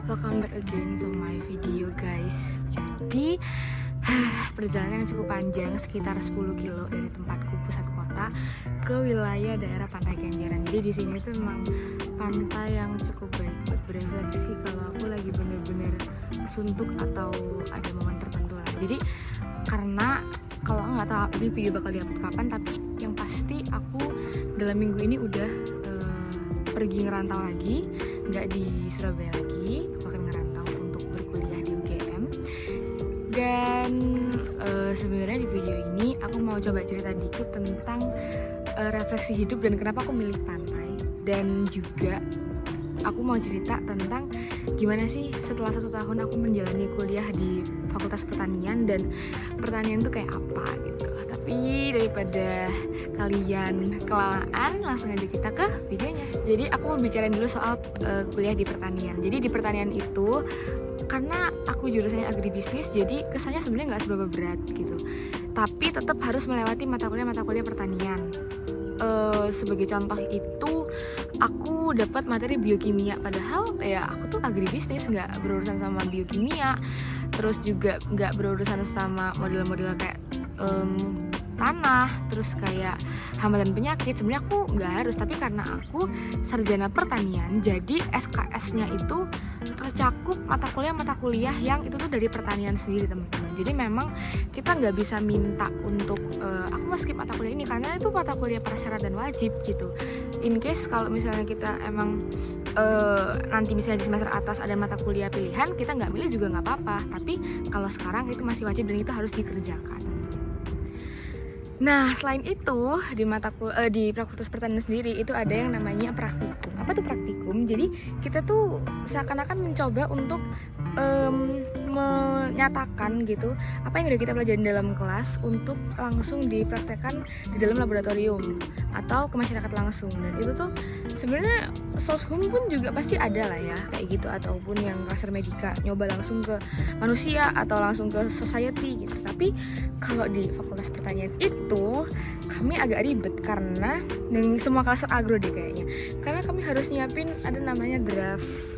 Welcome back again to my video guys. Jadi perjalanan yang cukup panjang, sekitar 10 kilo dari tempatku pusat kota ke wilayah daerah Pantai Kenjeran. Jadi di sini tuh memang pantai yang cukup baik buat berefleksi kalau aku lagi bener-bener suntuk atau ada momen tertentu lah. Jadi karena kalau nggak tahu ini video bakal diupload kapan, tapi yang pasti aku dalam minggu ini udah pergi ngerantau lagi, nggak di Surabaya lagi, bahkan ngerantau untuk berkuliah di UGM. Dan sebenarnya di video ini aku mau coba cerita dikit tentang refleksi hidup dan kenapa aku milih pantai, dan juga aku mau cerita tentang gimana sih setelah 1 tahun aku menjalani kuliah di Fakultas Pertanian, dan pertanian tuh kayak apa gitu. Tapi daripada kalian kelamaan, langsung aja kita ke videonya. Jadi aku mau bicarain dulu soal kuliah di pertanian. Jadi di pertanian itu, karena aku jurusannya agribisnis, jadi kesannya sebenarnya nggak seberapa berat gitu. Tapi tetap harus melewati mata kuliah pertanian. Sebagai contoh itu, aku dapat materi biokimia, padahal ya aku tuh agribisnis, nggak berurusan sama biokimia, terus juga nggak berurusan sama model-model kayak tanah, terus kayak hama dan penyakit. Sebenarnya aku nggak harus, tapi karena aku sarjana pertanian, jadi SKS-nya itu tercakup mata kuliah yang itu tuh dari pertanian sendiri, teman-teman. Jadi memang kita nggak bisa minta untuk aku mau skip mata kuliah ini karena itu mata kuliah prasyarat dan wajib gitu. In case kalau misalnya kita emang nanti misalnya di semester atas ada mata kuliah pilihan, kita nggak milih juga nggak apa-apa. Tapi kalau sekarang itu masih wajib dan itu harus dikerjakan. Nah, selain itu di Fakultas Pertanian sendiri itu ada yang namanya praktikum. Apa tuh praktikum? Jadi kita tuh seakan-akan mencoba untuk menyatakan gitu apa yang udah kita pelajari dalam kelas untuk langsung dipraktekkan di dalam laboratorium atau ke masyarakat langsung. Dan itu tuh sebenarnya soshum pun juga pasti ada lah ya kayak gitu, ataupun yang klaster medika nyoba langsung ke manusia atau langsung ke society gitu. Tapi kalau di Fakultas Pertanian itu kami agak ribet karena semua klaster agro deh kayaknya, karena kami harus nyiapin ada namanya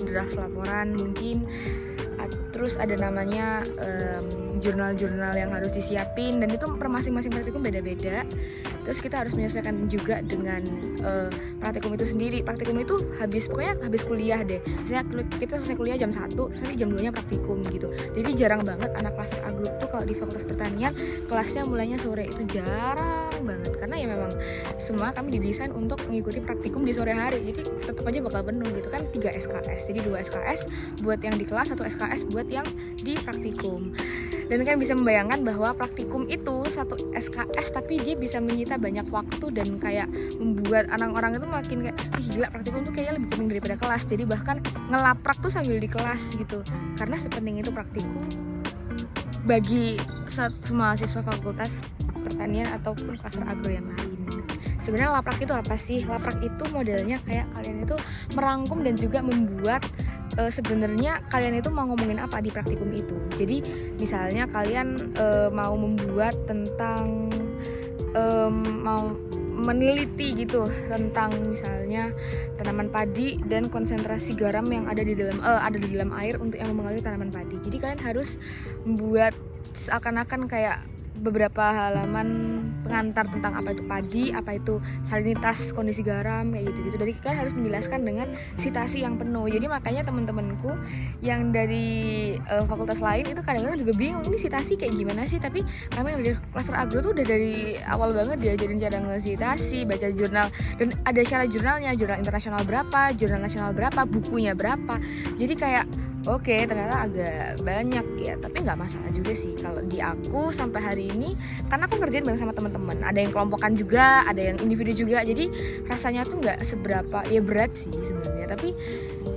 draft laporan mungkin, terus ada namanya jurnal-jurnal yang harus disiapin, dan itu per masing-masing praktikum beda-beda. Terus kita harus menyesuaikan juga dengan praktikum itu sendiri. Praktikum itu habis kuliah deh. Misalnya kita selesai kuliah jam 1, terus nanti jam 2-nya praktikum gitu. Jadi jarang banget anak klaster agro tuh kalau di Fakultas Pertanian kelasnya mulainya sore, itu jarang banget. Karena ya memang semua kami didesain untuk mengikuti praktikum di sore hari. Jadi tetap aja bakal penuh gitu kan, 3 SKS. Jadi 2 SKS buat yang di kelas, 1 SKS buat yang di praktikum. Dan kan bisa membayangkan bahwa praktikum itu 1 SKS tapi dia bisa menyita banyak waktu dan kayak membuat orang-orang itu makin kayak gila, praktikum tuh kayaknya lebih penting daripada kelas. Jadi bahkan ngelaprak tuh sambil di kelas gitu, karena sepenting itu praktikum bagi semua siswa Fakultas Pertanian ataupun klaster agro yang lain. Sebenarnya laprak itu apa sih? Laprak itu modelnya kayak kalian itu merangkum dan juga membuat sebenarnya kalian itu mau ngomongin apa di praktikum itu. Jadi misalnya kalian mau membuat tentang mau meneliti gitu tentang misalnya tanaman padi dan konsentrasi garam yang ada di dalam air untuk yang mempengaruhi tanaman padi. Jadi kalian harus membuat seakan-akan kayak beberapa halaman pengantar tentang apa itu padi, apa itu salinitas, kondisi garam, kayak gitu-gitu. Jadi kalian harus menjelaskan dengan citasi yang penuh. Jadi makanya teman-temanku yang dari fakultas lain itu kadang-kadang juga bingung ini citasi kayak gimana sih. Tapi kami yang dari klaster agro tuh udah dari awal banget diajarin cara nge-citasi, baca jurnal, dan ada syarat jurnalnya, jurnal internasional berapa, jurnal nasional berapa, bukunya berapa. Jadi kayak oke, ternyata agak banyak ya, tapi nggak masalah juga sih kalau di aku sampai hari ini, karena aku ngerjain bareng sama teman-teman. Ada yang kelompokan juga, ada yang individu juga, jadi rasanya tuh nggak seberapa, ya berat sih sebenarnya. Tapi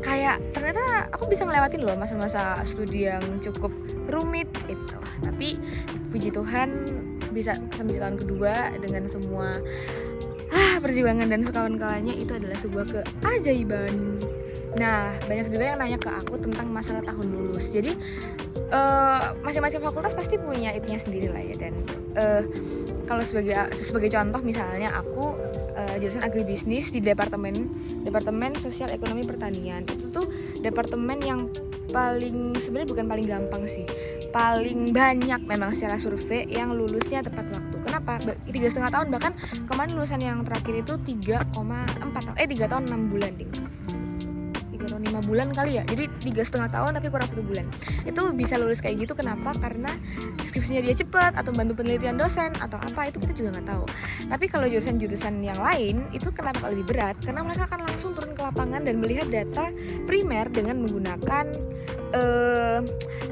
kayak ternyata aku bisa ngelewatin loh masa-masa studi yang cukup rumit itu. Tapi puji Tuhan bisa sampai di tahun kedua dengan semua perjuangan dan kawan-kawannya, itu adalah sebuah keajaiban. Nah, banyak juga yang nanya ke aku tentang masalah tahun lulus. Jadi masing-masing fakultas pasti punya itunya sendiri lah ya. Dan kalau sebagai contoh misalnya aku jurusan agribisnis di departemen sosial ekonomi pertanian. Itu tuh departemen yang paling, sebenarnya bukan paling gampang sih, paling banyak memang secara survei yang lulusnya tepat waktu. Kenapa? 3,5 tahun, bahkan kemarin lulusan yang terakhir itu 3 tahun 6 bulan ding. 3 tahun 5 bulan kali ya, jadi 3,5 tahun tapi kurang 1 bulan. Itu bisa lulus kayak gitu, kenapa? Karena skripsinya dia cepat, atau bantu penelitian dosen, atau apa, itu kita juga nggak tahu. Tapi kalau jurusan-jurusan yang lain, itu kenapa lebih berat? Karena mereka akan langsung turun ke lapangan dan melihat data primer dengan menggunakan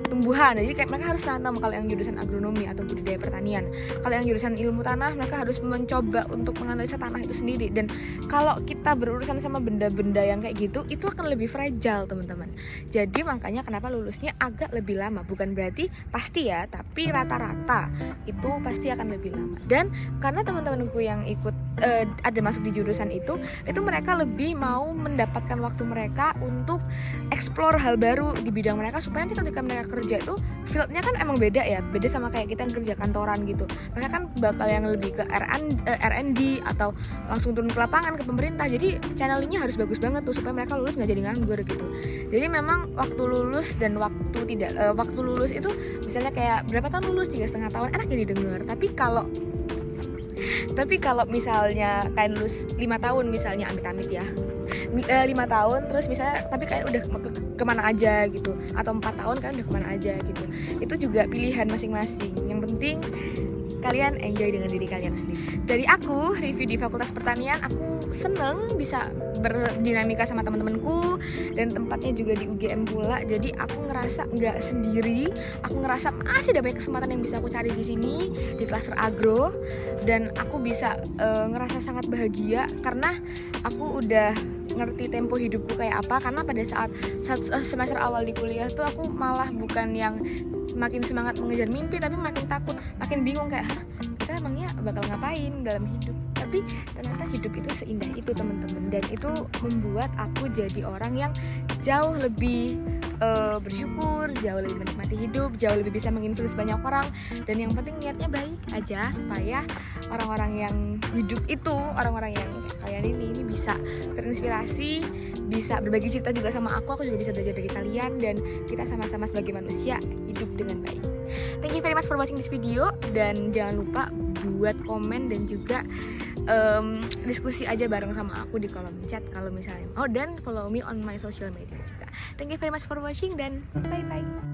tumbuhan. Jadi kayak mereka harus nanam kalau yang jurusan agronomi atau budidaya pertanian. Kalau yang jurusan ilmu tanah, mereka harus mencoba untuk menganalisa tanah itu sendiri. Dan kalau kita berurusan sama benda-benda yang kayak gitu, itu akan lebih fragile, teman-teman. Jadi makanya kenapa lulusnya agak lebih lama. Bukan berarti pasti ya, tapi rata-rata itu pasti akan lebih lama. Dan karena teman-temanku yang ikut ada masuk di jurusan itu mereka lebih mau mendapatkan waktu mereka untuk explore hal baru di bidang mereka, supaya nanti ketika mereka kerja itu fieldnya kan emang beda ya, beda sama kayak kita yang kerja kantoran gitu. Mereka kan bakal yang lebih ke R&D atau langsung turun ke lapangan ke pemerintah. Jadi channelingnya harus bagus banget tuh supaya mereka lulus nggak jadi nganggur gitu. Jadi memang waktu lulus dan waktu lulus itu misalnya kayak berapa tahun lulus, 3,5 tahun, enak jadi denger. Tapi kalau misalnya kayak lulus 5 tahun misalnya, amit-amit ya, 5 tahun terus misalnya tapi kayak udah kemana aja gitu, atau 4 tahun kan udah kemana aja gitu, itu juga pilihan masing-masing. Yang penting kalian enjoy dengan diri kalian sendiri. Dari aku, review di Fakultas Pertanian, aku seneng bisa berdinamika sama teman-temanku, dan tempatnya juga di UGM pula. Jadi aku ngerasa nggak sendiri, aku ngerasa masih ada banyak kesempatan yang bisa aku cari di sini di klaster agro, dan aku bisa ngerasa sangat bahagia karena aku udah ngerti tempo hidupku kayak apa. Karena pada saat semester awal di kuliah tuh aku malah bukan yang makin semangat mengejar mimpi, tapi makin takut, makin bingung kayak kita emangnya bakal ngapain dalam hidup. Tapi ternyata hidup itu seindah itu, teman-teman, dan itu membuat aku jadi orang yang jauh lebih bersyukur, jauh lebih menikmati hidup, jauh lebih bisa menginfluence banyak orang. Dan yang penting niatnya baik aja, supaya orang-orang yang hidup itu, orang-orang yang kayak kalian ini bisa terinspirasi, bisa berbagi cerita juga sama aku juga bisa belajar dari kalian, dan kita sama-sama sebagai manusia hidup dengan baik. Thank you very much for watching this video, dan jangan lupa buat komen dan juga diskusi aja bareng sama aku di kolom chat kalau misalnya mau, dan follow me on my social media juga. Thank you very much for watching, dan bye bye.